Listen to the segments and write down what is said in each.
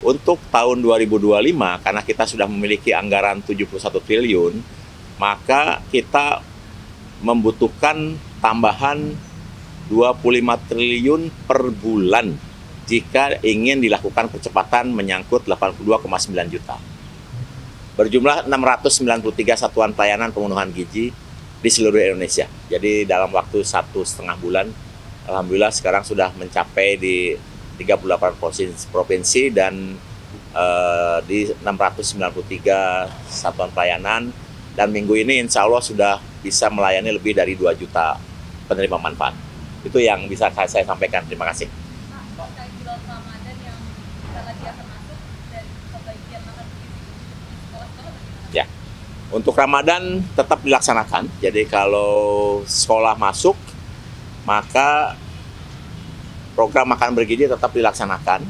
Untuk tahun 2025, karena kita sudah memiliki anggaran 71 triliun, maka kita membutuhkan tambahan 25 triliun per bulan jika ingin dilakukan percepatan menyangkut 82,9 juta. Berjumlah 693 satuan pelayanan pemenuhan gizi di seluruh Indonesia. Jadi dalam waktu 1,5 bulan, alhamdulillah sekarang sudah mencapai di 38 provinsi dan di 693 satuan pelayanan, dan minggu ini insya Allah sudah bisa melayani lebih dari 2 juta penerima manfaat. Itu yang bisa saya sampaikan. Terima kasih. Terkait bulan Ramadan yang kita lagi akan masuk dan pembagian makan gizi di sekolah-sekolah bagaimana? Ya, untuk Ramadan tetap dilaksanakan. Jadi kalau sekolah masuk, maka program makan bergizi tetap dilaksanakan,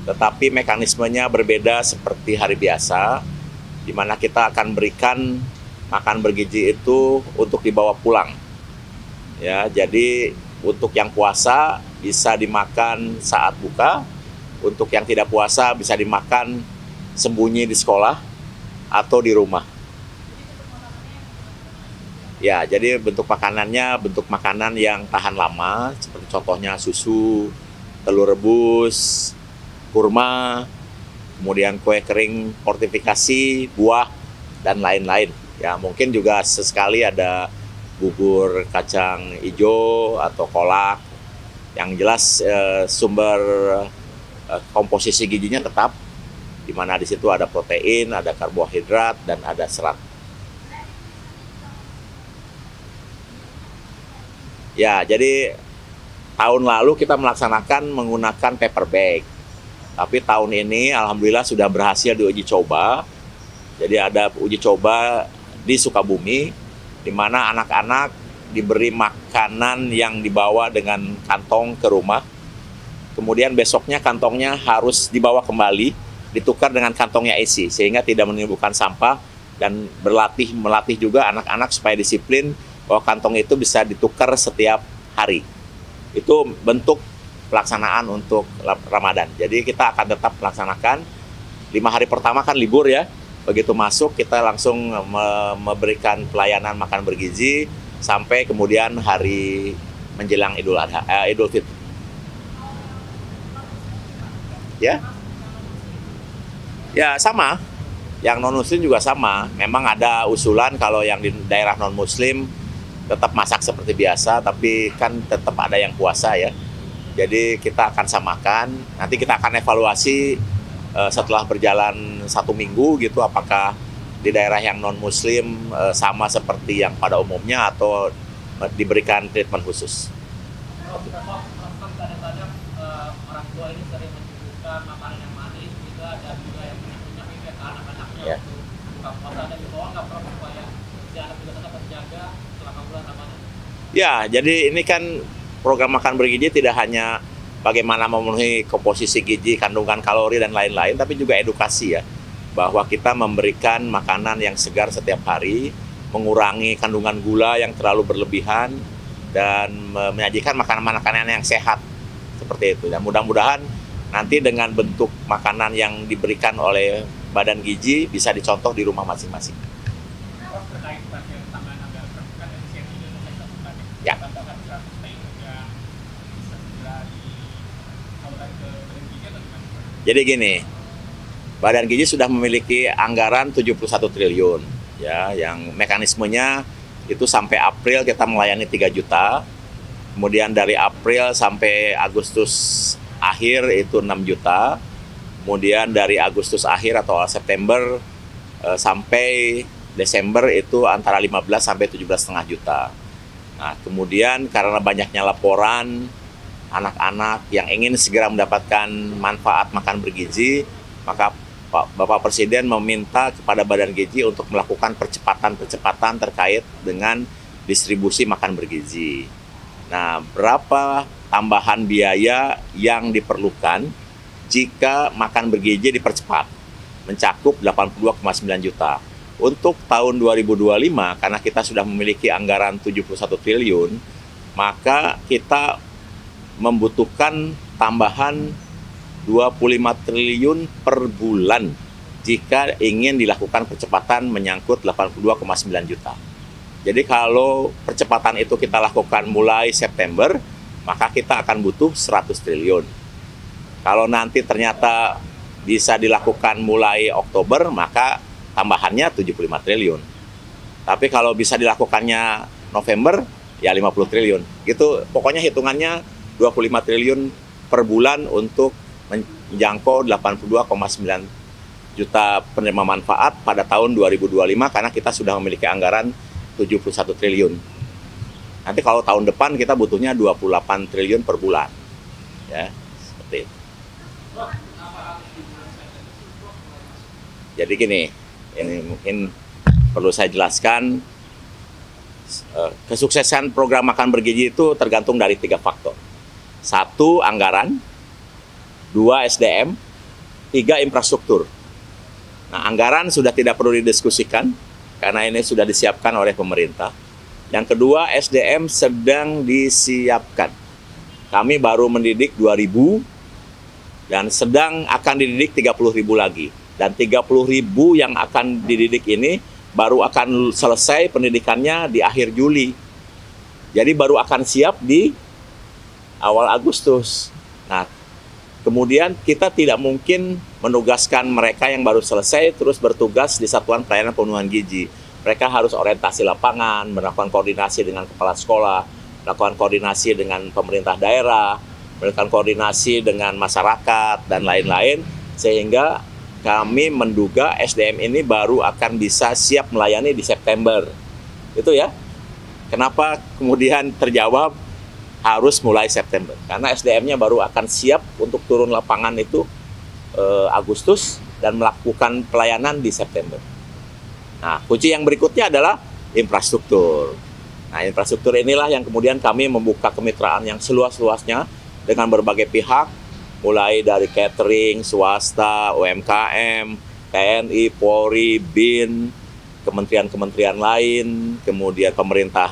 tetapi mekanismenya berbeda seperti hari biasa, di mana kita akan berikan makan bergizi itu untuk dibawa pulang. Ya, jadi untuk yang puasa bisa dimakan saat buka, untuk yang tidak puasa bisa dimakan sembunyi di sekolah atau di rumah. Ya, jadi bentuk makanannya bentuk makanan yang tahan lama, seperti contohnya susu, telur rebus, kurma, kemudian kue kering fortifikasi, buah, dan lain-lain. Ya, mungkin juga sesekali ada bubur kacang hijau atau kolak. Yang jelas sumber komposisi gizinya tetap, di mana di situ ada protein, ada karbohidrat, dan ada serat. Ya, jadi tahun lalu kita melaksanakan menggunakan paper bag. Tapi tahun ini alhamdulillah sudah berhasil diuji coba. Jadi ada uji coba di Sukabumi, di mana anak-anak diberi makanan yang dibawa dengan kantong ke rumah. Kemudian besoknya kantongnya harus dibawa kembali, ditukar dengan kantongnya isi, sehingga tidak menimbulkan sampah, dan melatih juga anak-anak supaya disiplin bahwa kantong itu bisa ditukar setiap hari. Itu bentuk pelaksanaan untuk Ramadan. Jadi kita akan tetap melaksanakan. 5 hari pertama kan libur ya. Begitu masuk kita langsung memberikan pelayanan makan bergizi sampai kemudian hari menjelang Idul Fitri. Ya. Ya, sama. Yang non-muslim juga sama. Memang ada usulan kalau yang di daerah non-muslim tetap masak seperti biasa, tapi kan tetap ada yang puasa ya. Jadi kita akan samakan. Nanti kita akan evaluasi setelah berjalan 1 minggu gitu, apakah di daerah yang non-muslim sama seperti yang pada umumnya atau diberikan treatment khusus. Kadang-kadang orang tua ini sering menyuguhkan makanan yang manis, juga ada juga yang punya ke anak-anaknya Ya. untuk buka puasa, dan dibawa nggak perlu supaya si anak juga tetap terjaga selama bulan Ramadan. Ya, jadi ini kan program makan bergizi tidak hanya bagaimana memenuhi komposisi gizi, kandungan kalori, dan lain-lain, tapi juga edukasi ya, bahwa kita memberikan makanan yang segar setiap hari, mengurangi kandungan gula yang terlalu berlebihan, dan menyajikan makanan-makanan yang sehat, seperti itu. Dan mudah-mudahan nanti dengan bentuk makanan yang diberikan oleh Badan Gizi bisa dicontoh di rumah masing-masing. Terkait pasien tambahan anggaran kan efisiensi Indonesia bukan Ya. tambahkan 100 triliun yang bisa segera disalurkan ke Badan Gizi atau gimana? Jadi gini, Badan Gizi sudah memiliki anggaran 71 triliun, ya, yang mekanismenya itu sampai April kita melayani 3 juta, kemudian dari April sampai Agustus akhir itu 6 juta, kemudian dari Agustus akhir atau September sampai Desember itu antara 15 sampai 17,5 juta. Nah, kemudian karena banyaknya laporan anak-anak yang ingin segera mendapatkan manfaat makan bergizi, maka Bapak Presiden meminta kepada Badan Gizi untuk melakukan percepatan terkait dengan distribusi makan bergizi. Nah, berapa tambahan biaya yang diperlukan jika makan bergizi dipercepat, mencakup 82,9 juta. Untuk tahun 2025, karena kita sudah memiliki anggaran 71 triliun, maka kita membutuhkan tambahan 25 triliun per bulan jika ingin dilakukan percepatan menyangkut 82,9 juta. Jadi kalau percepatan itu kita lakukan mulai September, maka kita akan butuh 100 triliun. Kalau nanti ternyata bisa dilakukan mulai Oktober, maka tambahannya 75 triliun. Tapi kalau bisa dilakukannya November, ya 50 triliun. Gitu, pokoknya hitungannya 25 triliun per bulan untuk menjangkau 82,9 juta penerima manfaat pada tahun 2025 karena kita sudah memiliki anggaran 71 triliun. Nanti kalau tahun depan kita butuhnya 28 triliun per bulan. Ya, seperti itu. Jadi gini, ini mungkin perlu saya jelaskan, kesuksesan program makan bergizi itu tergantung dari 3 faktor. 1, anggaran, 2, SDM, 3, infrastruktur. Nah, anggaran sudah tidak perlu didiskusikan, karena ini sudah disiapkan oleh pemerintah. Yang kedua, SDM sedang disiapkan. Kami baru mendidik 2.000, dan sedang akan dididik 30.000 lagi. Dan 30.000 yang akan dididik ini baru akan selesai pendidikannya di akhir Juli. Jadi baru akan siap di awal Agustus. Nah, kemudian kita tidak mungkin menugaskan mereka yang baru selesai terus bertugas di Satuan Pelayanan Pemenuhan Gizi. Mereka harus orientasi lapangan, melakukan koordinasi dengan kepala sekolah, melakukan koordinasi dengan pemerintah daerah, melakukan koordinasi dengan masyarakat, dan lain-lain. Sehingga kami menduga SDM ini baru akan bisa siap melayani di September. Itu ya. Kenapa kemudian terjawab harus mulai September? Karena SDM-nya baru akan siap untuk turun lapangan itu Agustus dan melakukan pelayanan di September. Nah, kunci yang berikutnya adalah infrastruktur. Nah, infrastruktur inilah yang kemudian kami membuka kemitraan yang seluas-luasnya dengan berbagai pihak, mulai dari catering, swasta, UMKM, TNI, Polri, BIN, kementerian-kementerian lain, kemudian pemerintah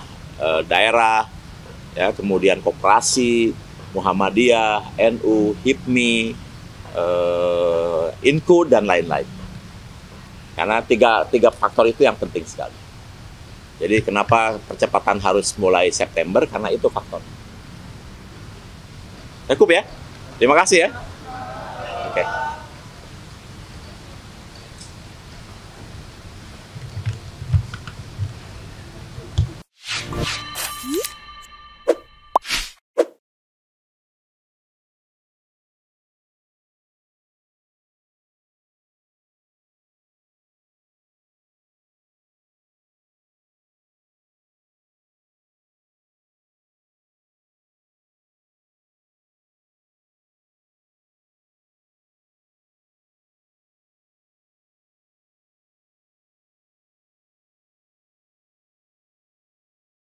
daerah, ya, kemudian koperasi, Muhammadiyah, NU, HIPMI, INKU, dan lain-lain. Karena tiga faktor itu yang penting sekali. Jadi kenapa percepatan harus mulai September? Karena itu faktor. Cukup ya? Terima kasih ya. Oke.